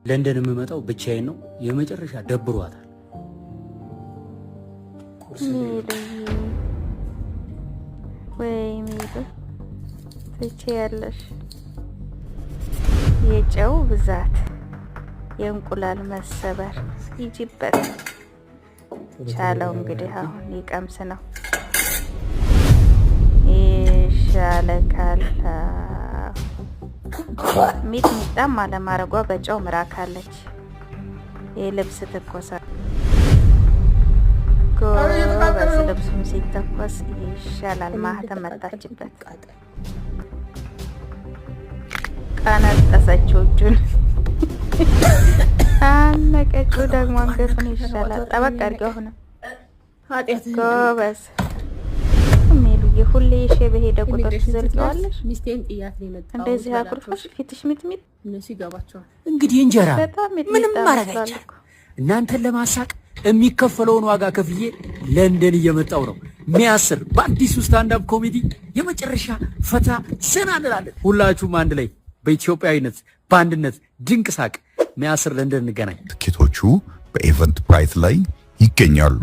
ለንደን የምመጣው ብቻዬን ነው። የመጨረሻ ደብሯታል። ወይ ሜሉ ፍቼ ያለሽ የጨው ብዛት የእንቁላል መሰበር ይጅበት ቻለው። እንግዲህ አሁን ይቀምስ ነው ይሻለካል። ሚጥሚጣም አለማረጓ በጨው ምራካለች። የልብስ ትኮሳ ጎበዝ፣ ልብሱም ሲተኮስ ይሻላል። ማህተም መታችበት፣ ቀነጠሰችው እጁን አነቀችው። ደግሞ አንገቱን ይሻላል። ጠበቅ አድርገው አሁንም ጎበዝ ሜሉዬ። ሁሌ ሼ በሄደ ቁጥር ትዘልቀዋለሽ። ሚስቴን ጥያት ነው የመጣው። እንደዚህ አኩርፈሽ ፊትሽ ሚጥሚጥ እነሱ ይገባቸዋል። እንግዲህ እንጀራ ምንም ማረጋጫ እናንተን ለማሳቅ የሚከፈለውን ዋጋ ከፍዬ ለንደን እየመጣው ነው። ሚያስር በአዲሱ ስታንዳፕ ኮሜዲ የመጨረሻ ፈታ ዘና እንላለን። ሁላችሁም አንድ ላይ በኢትዮጵያዊነት በአንድነት ድንቅ ሳቅ። ሚያስር ለንደን እንገናኝ። ትኬቶቹ በኢቨንት ብራይት ላይ ይገኛሉ።